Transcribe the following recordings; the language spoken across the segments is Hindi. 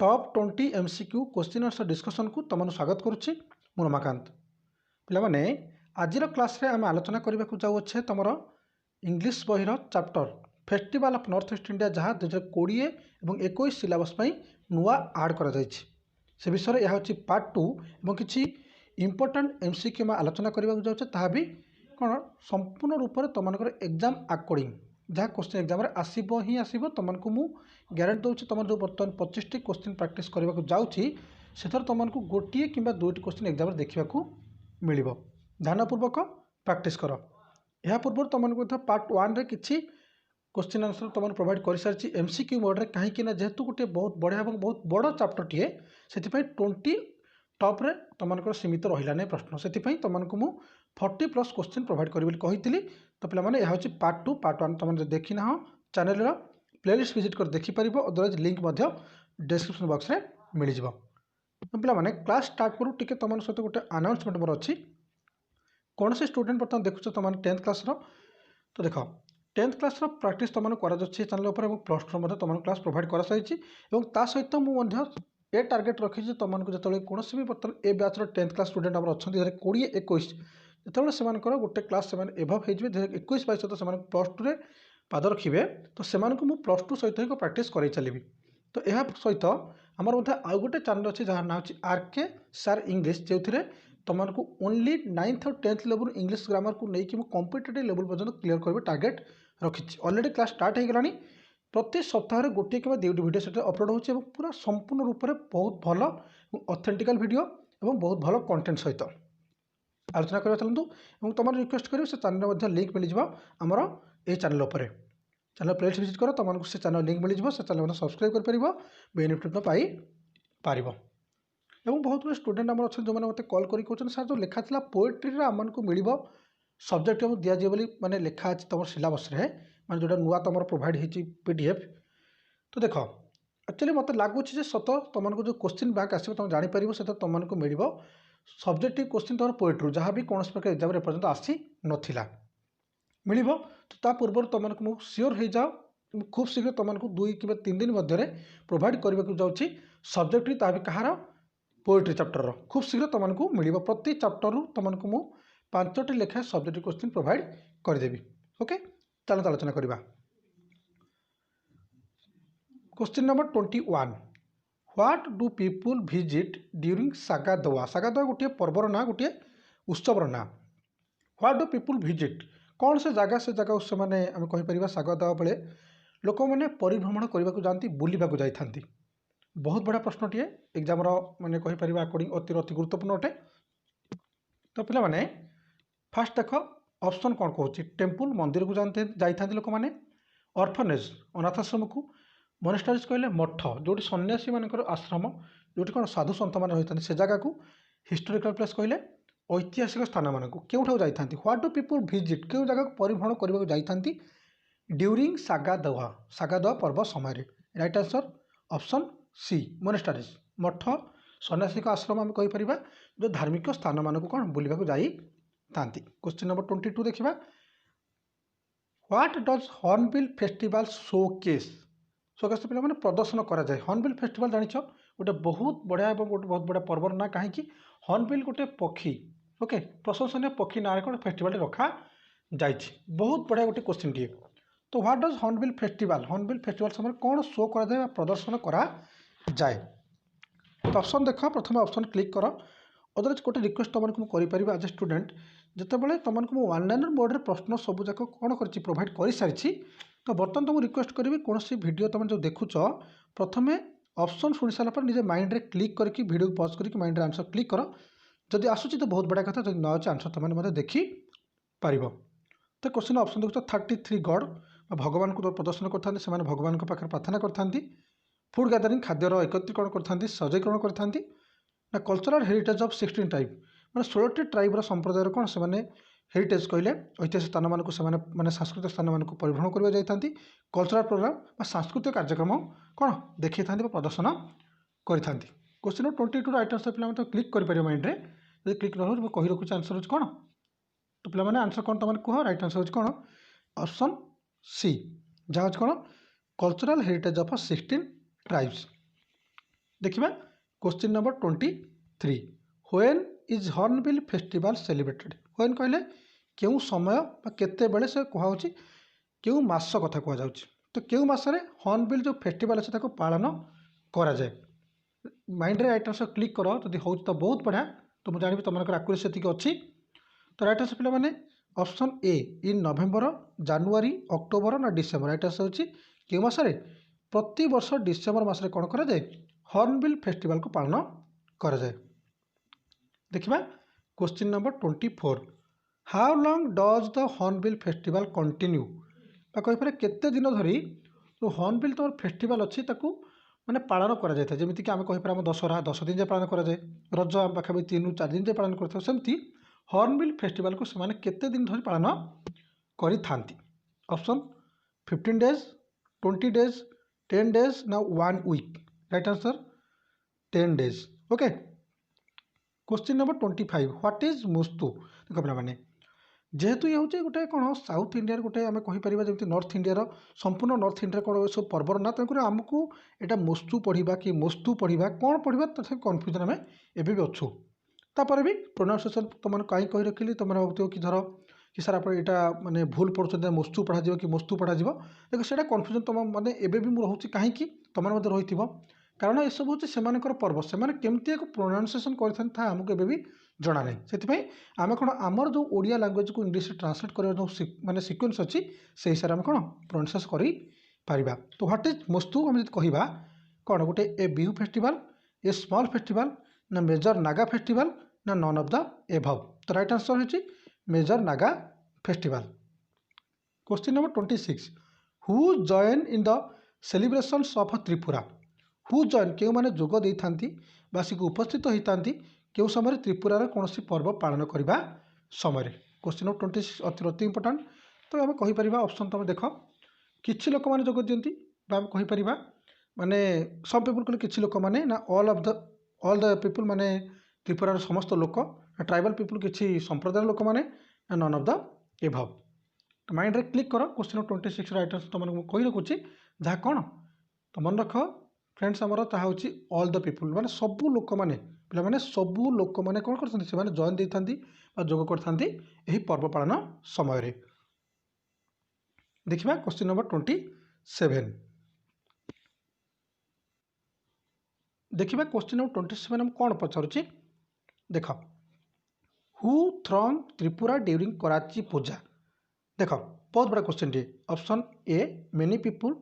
Top 20 MCQ question answer discussion को तुमको स्वागत करुच्ची मु रमाकांत पे आज क्लास रे आम आलोचना करने को जाऊे तुम इंग्लीश बहिर chapter festival of north east India जहाँ 2020 और 21 सिलेबस नुआ आड कर से विषय यह हूँ पार्ट 2 और किसी इंपोर्टेंट एमसीक्यू आलोचना करने को जाऊे भी कौन संपूर्ण रूप से तुमको एग्जाम अकॉर्डिंग जहाँ क्वेश्चन एग्जाम आसब ही आसब तुमको मु ग्यारंटी दूसरी तुम जो बर्तमान 25 क्वेश्चन प्रैक्टिस करने को जाऊँगी से तुमको गोटे कि 2टी क्वेश्चन एग्जाम देखा मिल ध्यानपूर्वक प्रैक्टिस कर या पूर्व तुमको पार्ट 1 रे किसी क्वेश्चन आंसर तुम प्रोवाइड कर सारी एमसीक्यू मोड रे कहीं जेहेतु गोटे बहुत बढ़िया और बहुत बड़ चैप्टर टीए से 20 टॉप रे तुमको सीमित रहा नहीं प्रश्न से तुमको मु 40+ क्वेश्चन प्रोवाइड करी कही तो पे यह हूँ पार्ट 2 पार्ट 1 तुम देखी ना चैनल प्लेलिस्ट विजिट कर देखिपर अदरवाइज लिंक डिस्क्रिप्शन बॉक्स रे मिल जाव पे क्लास स्टार्ट करूँ टी तुम सहित गोटे अनाउंसमेंट मोर अच्छी कौन से स्टूडेंट बर्तमान देखुच तुम 10th क्लास तो देख 10th क्लास प्रैक्टिस तुम कर चैनल प्लस 2 तुम क्लास प्रोवाइड कर सारी सहित मुझे ये टार्गेट रखी तुमको जो कौन भी बर्तमान ए बैच 10th क्लास स्टूडेंट आम अच्छा 2020-21 जो से गोटे क्लास से एभव हो 2021-22 सहित से प्लस 2 पाद रखिए तो से प्लस 2 सहित ही प्रैक्टिस कर चलिए तो यह सहित आमर आउ गोटे चैनल अच्छी जहाँ ना हो आरके सार इंग्लीश जो तुमको ओनली 9th और 10th लेवल इंग्लीश ग्रामर को लेकिन कॉम्पिटिटिव लेवल पर्यटन क्लीयर कर टार्गेट रखी ऑलरेडी क्लास स्टार्ट हो गलानी प्रति सप्ताह गोटे कि 2टी वीडियो से अपलोड होची पूरा संपूर्ण रूप से बहुत भल ऑथेंटिकल वीडियो और बहुत भल कंटेंट सहित आलोचना करवा चलतु तुम रिक्वेस्ट कर चैनल लिंक मिल जाव आमर ये चैनल चैनल प्लेलिस्ट विजिट कर तुमको से चैनल लिंक मिल जाव से चैनल सब्सक्राइब कर बेनिफिट पाई पार और बहुत गुड स्टूडेंट आम अच्छे जो मैंने मतलब कॉल कर सर जो लिखा था पोएट्री आमको मिल सब्जेक्ट दिज्व बोली मैंने लिखा अच्छे तुम सिलेबस मैंने जोटा नुआ तुम प्रोवाइड हो पीडीएफ तो देख एक्चुअली मत लगुच सत तुमको जो क्वेश्चन बैंक आस तुम जापर से तुमको मिल सब्जेक्टिव क्वेश्चन तुम पोएट्री जहाँ भी कौन प्रकार एग्जाम एपर्यंत आसी नाला मिल तो पूर्व तुमको मुझे सियोर हो जाओ खूब शीघ्र तुमको 2 कि 3 दिन मध्य प्रोवाइड करने को जाऊँगी सब्जेक्ट ता भी कहार पोएट्री चैप्टर खूब शीघ्र तुमको मिल प्रति चैप्टर तुमको मु 5टी लेखा सब्जेक्ट क्वेश्चन प्रोवाइड करदेवी ओके चलो आलोचना करवा question number 21 what do people visit during सागादवा गोटे पर्वर ना गोटे उत्सवर ना व्हाट डू पीपुल विजिट कौन से जगह से मैंने आम कहीपर सागादवा बेले लोक मैंने परिभ्रमण करने को जाती बुलवाक जाती बहुत बड़ा प्रश्नटीए एग्जाम मैंने कहीपर अकॉर्डिंग अति गुरुत्वपूर्ण अटे तो पे मैंने फास्ट देख ऑप्शन कौन कहूँ टेम्पल मंदिर को जाते लोक मैंने ऑर्फनेज अनाथाश्रम को मोनेस्टरीज कहले मठ जो सन्यासी मानकर आश्रम जो कौन साधु सन्त मैंने रही था से जगह को हिस्टोरिकल प्लेस कहले ऐतिहासिक स्थान मानक क्यों जाती व्हाट डू पीपुल विजिट क्यों जगह को परिभ्रमण करने को जाती ड्यूरिंग सागादवा पर्व समय राइट आंसर ऑप्शन सी मोनेस्टरीज मठ सन्यासी आश्रम आम कहीपर जो धार्मिक स्थान मानक कौन बुलवाक जाती क्वेश्चन नंबर 22 देखा what does hornbill festival showcase showcase पे मैंने प्रदर्शन कराए हॉर्नबिल फेस्टिवल जान गोटे बहुत बढ़िया और गोटे बहुत बड़ा पर्व ना कहीं हॉर्नबिल गोटे पक्षी ओके प्रशंसनीय पक्षी ना कौन फेस्टिवल रखा जाए बहुत बढ़िया गोटे क्वेश्चन टी तो व्हाट डज हॉर्नबिल फेस्टिवल समय कौन शो कराए प्रदर्शन करा जाए तो ऑप्शन देख प्रथम ऑप्शन क्लिक कर अदरवाइज गोटे रिक्वेस्ट तुमको मुझे एज ए स्टूडेंट जितेबाला तुमको मुझे ऑनलाइन मोड में प्रश्न सब जाक कौन कर प्रोवाइड कर सारी तो बर्तमान तुमको रिक्वेस्ट करी कौन सी वीडियो तुम जो देखुच प्रथम ऑप्शन शुणी सारापर निजे माइंड रे क्लिक करके वीडियो पॉज करके माइंड रे आंसर क्लिक कर जदि आसूँ तो बहुत बड़ा कथा ना अच्छे आंसर तुमने देखिपर तो क्वेश्चन ऑप्शन देखो 33 गॉड भगवान को प्रदर्शन करते भगवान पाखे प्रार्थना करते फूड गैदरिंग खाद्यर एकत्रीकरण करते सजयीकरण करते ना कल्चरल हेरिटेज ऑफ 16 ट्राइब मैंने 16टी ट्राइबर संप्रदाय कौन से हेरिटेज कहले ऐतिहासिक स्थान मानक मैंने सांस्कृतिक स्थान मानक परिभ्रमण करवा जाती कल्चरल प्रोग्राम सांस्कृतिक कार्यक्रम कौन देखी था प्रदर्शन करते क्वेश्चन 22 राइट आंसर पे क्लिक कर माइंड रे जब क्लिक न कही रखुच्छे आंसर हो कौन तो पे आंसर कौन तुम कह राइट आंसर हो कौन ऑप्शन सी जहाँ कौन कल्चरल हेरिटेज ऑफ 16 ट्राइब्स देखिबा question number 23 when is hornbill festival celebrated when कहले केउ समय बा केते बेले से कहा होची केउ मास कथा कहा जाउची तो केउ मासरे हॉर्नबिल जो फेस्टिवल अछि ताको पालन करा जाय माइंड रे राइट आंसर क्लिक करो जदि होउची तो बहुत बढ़िया तो मु जानिबि तमनकर एक्यूरेसी सेतिक अछि तो राइट आंसर पिला माने option A in November January October ना डिसेम्बर राइट आंसर होची केउ मासरे प्रति वर्ष डिसेम्बर मासरे कोन करा जाय हॉर्नबिल फेस्टिवल को पालन करा जाय देखिबा question number 24 how long does the hornbill festival continue बा कहि पारे केते दिन धरी जो हॉर्नबिल तोर फेस्टिवल अछि ताकू माने पालन करा जाय था जेमिति कि हम कहि पारे हम दशहरा 10 दिन जे पालन करा जाय रज हम पाखा 3 4 दिन जे पालन करथौ सेमति हॉर्नबिल फेस्टिवल को से माने केते दिन धरी पालन करि थांती ऑप्शन 15 डेज 20 डेज 10 डेज ना 1 week right answer 10 days okay question number 25 what is मुस्तु देखो पिला माने जेहेतु ये होचे गोटे कोन साउथ इंडिया गोटे आमे कहि परिबा जेमति नॉर्थ इंडिया रो संपूर्ण नॉर्थ इंडिया कोन सब पर्वर ना तकर हमकु एटा मुस्तु पढिबा कि मुस्तु पढिबा कोन पढिबा तसे कंफ्यूजन हमें एबे भी अछु तापर भी प्रोनाउंसिएशन तमन काई कहि रखिली तमन होतो कि धरो कि सर आपण एटा माने भूल पढुछन मुस्तु पढा जिवो कि मुस्तु पढा जिवो देखो सेटा कंफ्यूजन तम माने एबे भी मु रहउची काहे कि तमन मध्ये रहिथिबो कारण ये सब होचे सेमानकर पर्व सेमाने केमती एक प्रोनाउंसिएशन करथन था हमको एबे भी जणा नै सेति आम कौन आमर जो ओडिया लैंग्वेज को इंग्लिश ट्रांसलेट कर जो माने सीक्वेंस अच्छी से हिसाब से कौन प्रोनाउंसिएशन करि पारिबा तो व्हाट इज मुस्तु हम जब कहबा कौन गोटे a Bihu festival a small festival ना मेजर नागा फेस्टिवल ना नन ऑफ द एभव तो राइट आंसर होची major Naga festival question number 26 who join in the celebrations of Tripura who join के माने जोग देई थांती बासी को उपस्थित होता केउ समय त्रिपुरार कौन पर्व पालन करने समय क्वेश्चन नंबर 26 अति इंपोर्टाट तो आम कहीपर ऑप्शन तुम देख किसी लोक मैंने जोग दिखती कहीपर माने सब पीपुल कहले किसी लोक मैंने ना ऑल द पीपुल माने त्रिपुरार समस्त लोक ट्राइबल पीपुल किसी संप्रदाय लोक मैंने ना none of the above mind रे क्लिक कर क्वेश्चन नंबर 26 राइट आंसर तुमको कही रखुच्छी जहाँ कौन तो मन रख फ्रेंड्स आमर ताहा होची ऑल द पीपुल माने सबू लोक माने पिला माने सबू लोक माने कोन करथांती से माने जॉइन देथांती बा जोग करथांती एही पर्व पालन समय रे देखिबा क्वेश्चन नंबर 27 देखिबा क्वेश्चन नंबर 27 हम कोन पचारुची देखो who throng Tripura during Kharchi Puja देखो बहुत बड़ा question D option A many people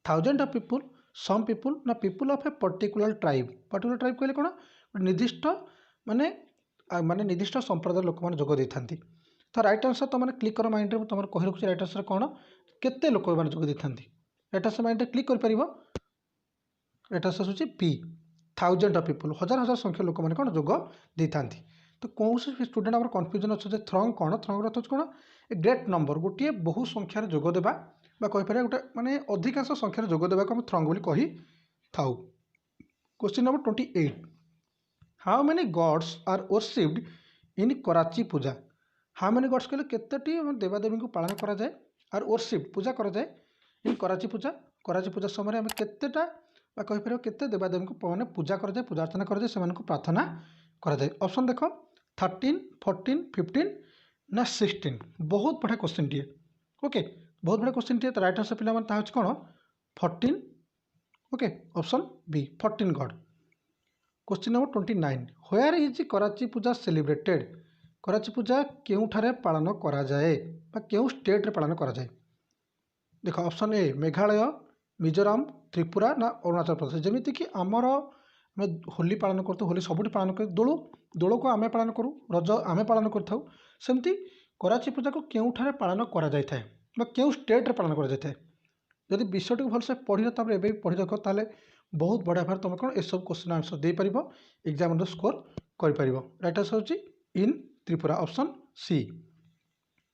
thousand of people some people ना people of a particular tribe कहले कौन निर्दिष्ट माने माने निर्दिष्ट संप्रदाय लोक मैंने जोग देथांती तो राइट आंसर तुम क्लिक कर माइंड रे तुम कहि रखुछ राइट आंसर कौन केते लोक मैंने जोग देथांती राइट आंसर माइंड रे क्लिक कर परिबो राइट आंसर होची पी थाउजेंड ऑफ पीपुल हजार हजार संख्या लोक मैंने कौन जोग देथांती तो कौन से स्टूडेंट आम कन्फ्यूजन अच्छे थ्रंग कौन थ्रंग अर्थ कौन ए ग्रेट नंबर गोटे बहु संख्यार जोग देबा बा कहीपर गोटे माने अधिकांश संख्यार जोग देबा को हम थ्रंग बोली कही थाउ question number 28 how many gods are worshipped in Kharchi Puja how many gods कहले केतेटी देवादेवी को पालन करा जाए आर वर्शिप पूजा करा जाए इन कराची पूजा समय हम केतेटा बा कहीपर केते देवादेवी को माने पूजा करा जाए पूजा अर्चना करा जाए सेमान को प्रार्थना करा जाए ऑप्शन देखो 13 14 15 ना 16 बहुत बढ़िया क्वेश्चन टी ओके बहुत बड़ा क्वेश्चन टी राइट आंसर पिला माने ता होछ कोन 14 okay option B 14 god question number 29 where is Kharchi Puja celebrated Kharchi Puja केउठारे पालन करा जाए बा केउ स्टेट रे पालन करा जाए देखो ऑप्शन ए मेघालय मिजोराम त्रिपुरा ना अरुणाचल प्रदेश जेमिति कि आमर आम होली पालन करते होली सबुठ पालन कर दोल को आमे पालन करूँ रज आमे पालन करथाउ सेमती कराची पूजा को केउठारे पालन करा जाय थाए बा केउ स्टेट रे पालन करा जाय थाए जदि विषय को भलसे पढ़ी तापर एबे पढ़ी रख ताले बहुत बढ़िया भाव तुम कौन ए सब क्वेश्चन आंसर दे पारिबो एग्जाम रो स्कोर कर पारिबो राइट आंसर होची in Tripura option C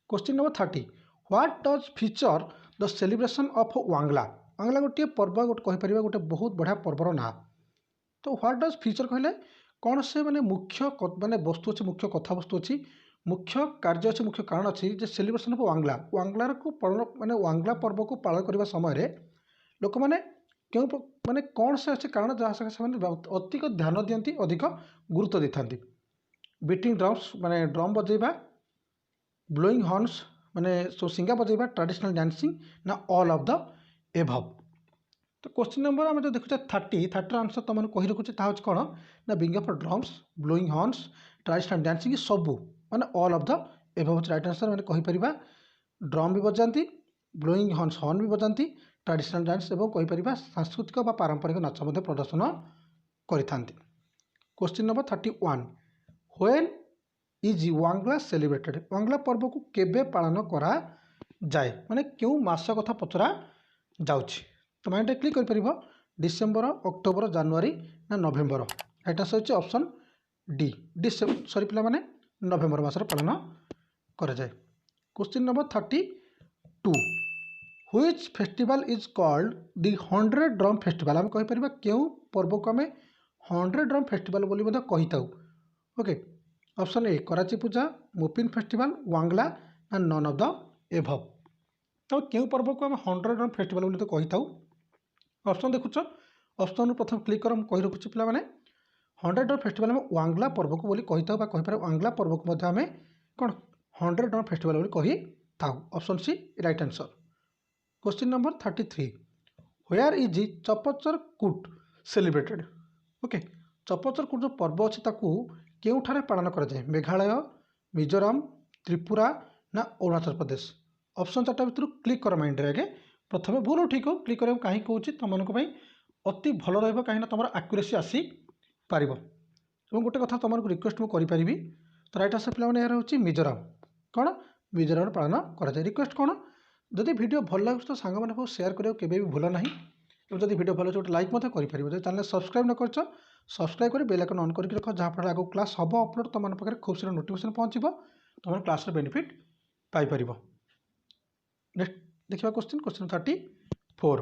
question number 30 what does feature the celebration of Wangala Wangala गोटे पर्व गोटे कहि परिबा गोटे बहुत बढ़िया पर्वर ना तो व्हाट डज फीचर कहले कौन से माने मुख्य माने वस्तु अच्छी मुख्य कथा वस्तु अच्छी मुख्य कार्य अच्छे मुख्य कारण अच्छी जे सेलिब्रेशन ऑफ वांगला को पालन माने वांगला पर्व को पालन करने समय लोक मैंने क्यों माने कौन से अच्छे कारण जहाँ से अधिक ध्यान दियंती अधिक गुरुत्व दे था बीटिंग ड्रम्स माने ड्रम बजेबा ब्लोइंग हॉर्न्स माने सो सिंगा बजेबा ट्रेडिशनल डांसिंग ना ऑल ऑफ द एभव। तो क्वेश्चन नंबर आम जो देखुचे 30 आंसर तुम कही रखुचे कौन ना beating of drums blowing horns traditional dancing सबू माने all of the above right answer मैंने कहीपर ड्रम भी बजाती ब्लोइंग हॉर्न भी बजाती ट्रेडिशनल डांस और कहीपर सांस्कृतिक व पारंपरिक नाच प्रदर्शन करते। Question number 31 when is Wangala celebrated Wangala पर्व को केबे पालन करा जाए माने क्यों मास कथा पचरा जाउछि तो माइंड क्लिक कर डिसेम्बर अक्टोबर जनवरी ना नवेम्बर राइट आंसर होछि ऑप्शन डी सॉरी पिला माने नवेम्बर मासर पालन करा जाए। Question number 32 which festival is called the 100 drum festival आम कहीपर क्यों पर्व को आम 100 ड्रम फेस्टिवल बोली कही था। Okay option A Kharchi Puja Mopin festival Wangala ना नन ऑफ द एभव तो क्यों पर्व को आम 100 ड्रम फेस्टिवल बोली तो कही था। ऑप्शन देखुच ऑप्शन प्रथम क्लिक कर कही रखुच्छे पिला माने 100 ड्रम फेस्टिवल में वांगला पर्व को बोली कही था कहीपर वांगला पर्व को आम कौन 100 ड्रम फेस्टिवल बोली कही था। Option C right answer. Question number 33 where is Chapchar Kut celebrated okay चपचर कूट जो पर्व अच्छे ताकू केउठारे पालन करा जाए मेघालय मिजोराम त्रिपुरा ना अरुणाचल प्रदेश। ऑप्शन 4टा भितर क्लिक कर माइंड आगे प्रथम भूल ठीक हो क्लिक कर कहीं कौच तुम अति भल रही कहीं तुम आक्यूरेसी आसी पार गोटे कथा तुमको रिक्वेस्ट मुझे करी तो राइट आंसर पे यार हूँ मिजोराम कौन मिजोराम पालन कराए। रिक्वेस्ट कौन जदि वीडियो भल लगे तो सांग मैंने सेयार करें केवे भी भूल ना जब वीडियो भल लगे लाइक करें जो चैनल सब्सक्राइब न कर सब्सक्राइब कर बेल आइकन ऑन करके रख जहाँफल आगे क्लास हम अपलोड तुम पाखे खूब सारा नोटिफिकेशन पहुँचो तुम क्लास बेनिफिट पाइपर। नेक्स्ट देखा question 34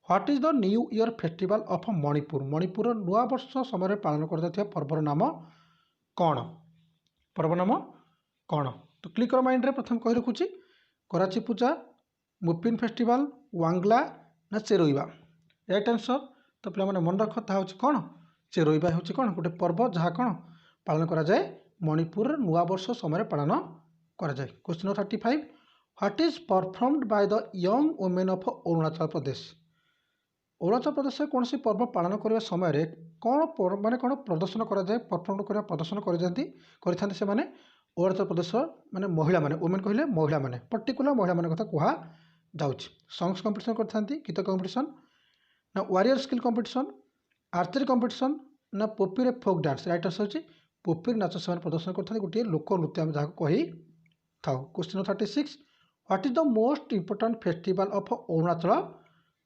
what is the new year festival of Manipur Manipur नुआ वर्ष समय पालन कर पर्वर नाम कौन पर्व नाम कौन तो क्लिक कर माइंड रे प्रथम कही रखुच्छी कराची पूजा मुपिन फेस्टिवल वांगला ना चेरोइबा राइट आंसर। तो पे मन रख ता कौन चेरोइबा हूँ कौन गोटे पर्व जहाँ कौन पालन करा जाए मणिपुर नुआ वर्ष समय पालन करा जाए। Question 35 what is performed by the young women of Arunachal Pradesh Arunachal Pradesh कौन सी पर्व पालन करने समय कौन माने कौन प्रदर्शन करा जाए परफॉर्म करने प्रदर्शन कर से माने अरुणाचल प्रदेश माने महिला माने वुमेन कहले महिला माने पर्टिकुलर महिला माने कथा कहा जाउछि सॉन्ग्स कंपटीशन करथांती गीत कंपटीशन ना warrior skill competition archery competition ना पोपीरे फोक डांस राइट आंसर होछि पोपीर नाच से प्रदर्शन करथांती गोटे लोक नृत्य आम जहाँ कही था। Question 36 what is the most important festival of Arunachal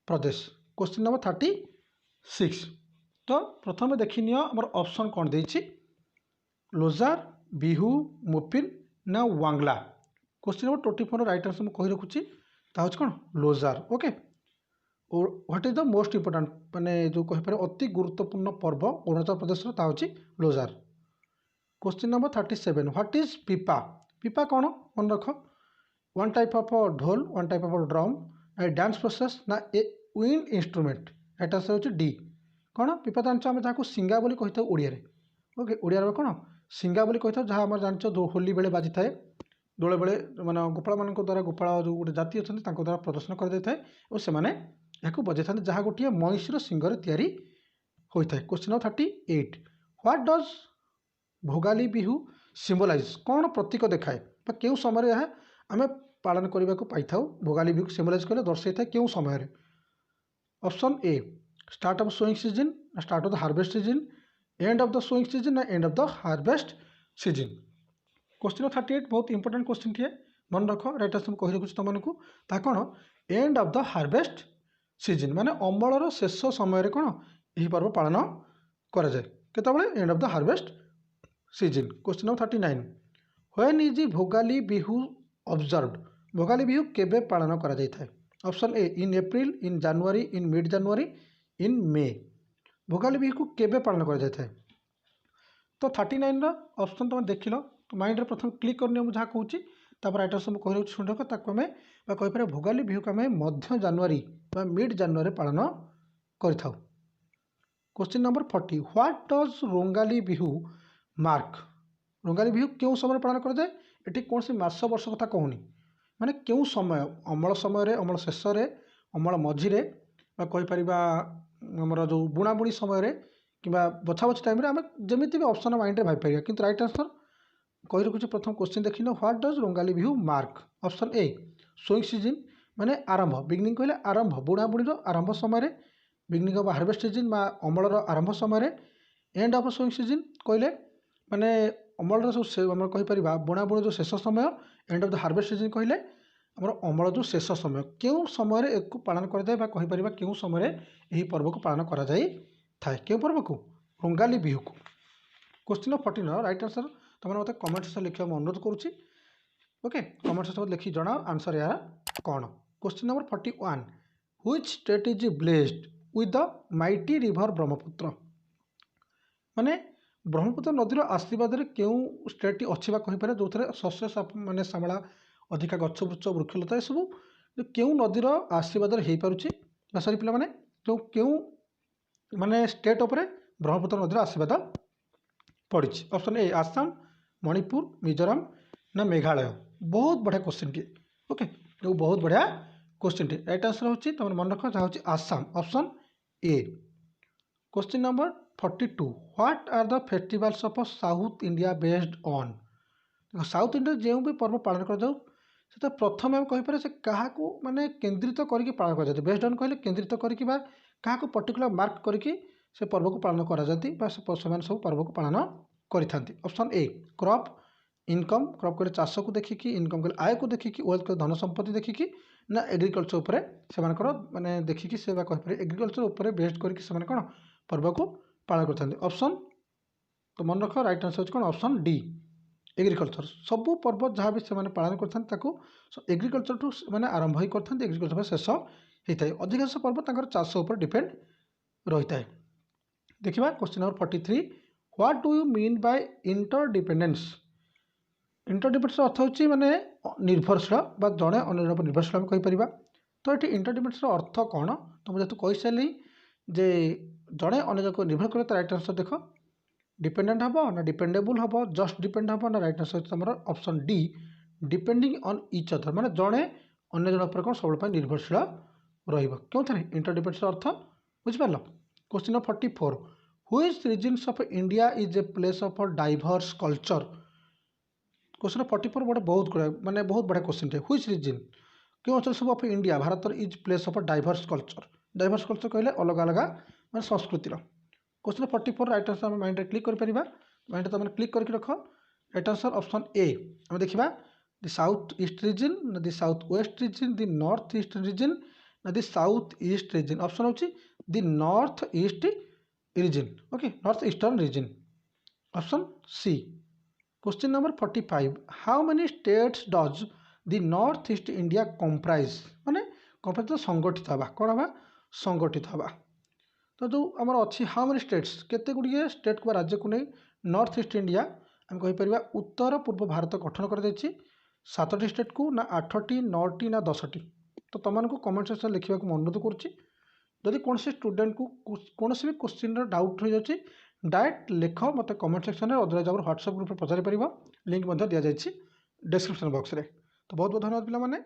Pradesh question number 36 तो प्रथम देखी नियो हमर ऑप्शन कौन देछि लोजार बिहू मुपिन ना Wangala. Question number 24 right answer मुझे कही रखुच्छी कौन लोजार ओके और what is the most important माने जो कहीपर अति गुरुत्वपूर्ण पर्व अरुणाचल प्रदेश हूँ Losar. Question number 37 what is Pepa Pepa कौन मन रख one type of dhol one type of drum ना डांस प्रोसेस ना A wind instrument right answer होछि डी कौन पीपा जानछ आम जहाँ सिंगा बोली कही था ओडिया ओके ओडिया कौन सिंगा बोली कही था जहाँ आम जानछ होली बेले बाजी थाए दोले बेले माने गोपाल मान द्वारा गोपाल जो गोटे जाति अच्छा द्वारा प्रदर्शन कर बजाई था जहाँ गोटे महिषीर सिंगर तैयारी होता है। Question 38 what does Bhogali Bihu symbolise कौन प्रतीक देखाए क्यों समय यह आम पालन करने को पाई था भोगाली बिहू सिम्बलाइज कले दर्शाई था क्यों समय। Option A start of sowing season start of the harvest season end of the sowing season ना end of the harvest season. Question 38 बहुत इंपोर्टेंट क्वेश्चन टे मन रख राइट आंसर कही रखुच्छी तुमको ता कौन and of the harvest season माने अमलर शेष समय कौन यही पर्व पालन करा जाए केतबेले end of the harvest season. Question number 39 when is Bhogali Bihu observed Bhogali Bihu केबे पालन करा जाय थाए। Option A in April in January in mid January in May Bhogali Bihu को केबे पालन करा जाय थाए। तो 39 ऑप्शन तुम देख लो तो माइंड रे प्रथम क्लिक करनी मुझे जहाँ कहूँ तापर राइट आंसर कही रखुच्छी शुण रख ताको आम कहीपर भोगाली बिहू को आम मध्य जनवरी मिड जनवरी पालन करिथाउ। Question number 40 what does Rongali Bihu mark. Rongali Bihu क्यों समय पालन कर जाए एटी कौन सी मास वर्ष कथा कहूनी माने क्यों समय अमल समय अमल शेष अमल मझिरे कहि परिबा हमर जो बुणाबुणी समय कि बछा बछी टाइम आम जमी भी ऑप्शन माइंड रे भाई पारिया किंतु राइट आंसर कहि रखुछि। प्रथम क्वेश्चन देखिन what does Rongali Bihu mark. Option A sowing season माने आरंभ बिगनिंग कहले आरंभ बुणाबुणी आरंभ समय बिगनिंग ऑफ हार्वेस्ट सीजन मा अमलर आरंभ समय एंड ऑफ सोइंग सीजन कहले माने अमलर जो आम कहीपर बुणाबुणी जो शेष समय and of the harvest season कहले आम अमल जो शेष समय क्यों समय एक पालन कराए कहीपर क्यों समय यही पर्व को पालन करा जाई थाए क्यों पर्व को रोंगाली बिहू को। क्वेश्चन नंबर 14 राइट आंसर तुम मत कमेंट सेक्शन लिखा अनुरोध करुच्ची। ओके कमेंट सेक्शन लिखी जनाओ आंसर यार कौन। Question number 41 which state is blessed with the mighty river Brahmaputra माने ब्रह्मपुत्र नदीर आशीर्वाद क्यों स्टेट अच्छी कहीपर जो थे शस्य माने सामला अधिका गछ वृक्ष वृक्षलता सब क्यों नदीर आशीर्वाद हो पारे सरी पिला माने जो क्यों माने स्टेट उपरे ब्रह्मपुत्र नदीर आशीर्वाद पड़ी। ऑप्शन ए आसाम मणिपुर मिजोराम ना मेघालय। बहुत बढ़िया क्वेश्चन टी। ओके जो बहुत बढ़िया क्वेश्चन टी राइट आंसर होची तुम मन रख जहाँ Assam option A. Question number 42 what are the festivals of south India based on. South India जो भी पर्व पालन कर जाऊ से प्रथम आम कहीपर से क्या माने केन्द्रित करके पालन कर बेस्ड ऑन कहले केन्द्रित करके क्या पर्टिकुलर मार्क करके से पर्व को पालन करा जाती सब पर्व को पालन करि। Option A crop income crop कहले चाष को देखिकी इनकम कहले आय को देखिकी वेल्थ कहले धन संपत्ति देखिकी ना एग्रीकल्चर उपरे से माने देखिकी से कहीपर एग्रीकल्चर उपरे बेस्ड करके से कौन पर्व को पालन करते। ऑप्शन तो मन रख राइट आंसर कौन ऑप्शन डी एग्रीकल्चर सबू पर्व जहाँ भी से पालन करते एग्रीकल्चर ठू मैंने आरंभ ही करते एग्रीकल्चर शेष होता है अधिकांश पर्व तक चाष उपर डिपेंड रही है। देखिए question number 43 what do you mean by interdependence. Interdependence अर्थ होची माने निर्भरशील बा जड़े अन्य पर निर्भरशील आम कहीपर तो ये इंटरडिपेंडेंस अर्थ कौन तो मुझे कही सारे जे जड़े अन्य को निर्भर करे तो राइट आंसर देख डिपेंडेंट हम ना डिपेंडेबल हम जस्ट डिपेंड हम ना राइट आंसर तुम option D depending on each other माने जड़े अन्य जन पर कौन सब निर्भरशील क्यों थे इंटरडिपेंडेंस अर्थ बुझिपार। Question number 44 which regions of India is a place of diverse culture. Question 44 गोटे बहुत बढ़िया क्वेश्चन टे व्हिच रीजन क्यों अंचल सब of India Bharat is place of diverse culture कहले अलग अलग माने संस्कृतिर। क्वेश्चन 44 राइट आंसर आम माइंड क्लिक कर माइंड तुम क्लिक करके रख राइट आंसर ऑप्शन ए आम देखा द साउथ ईस्ट रीजन ना the south west region the north east region ना the south east region option होची the north east region. Okay north eastern region option C. Question number 45 how many states does the north east India comprise माने कंप्राइज तो संगठित हवा कौन हवा संगठित हवा तो जो आमर अच्छी हाउ मेनी स्टेट्स केते गुड़िए स्टेट को राज्य को नहीं नॉर्थ ईस्ट इंडिया आम कहीपर उत्तर पूर्व भारत गठन कर 7टी स्टेट को ना 8टी 9टी ना 10टी तो तुमको कमेंट सेक्शन लिखा अनुरोध करुँची कौन स्टूडेंट को कौन भी क्वेश्चन डाउट हो जाए डायरेक्ट लिख मत कमेंट सेक्शन में अदरवाइज आम व्हाट्सएप ग्रुप में पचारि पार लिंक दि जाए डिस्क्रिप्शन बॉक्स में। तो बहुत बहुत धन्यवाद पिला माने।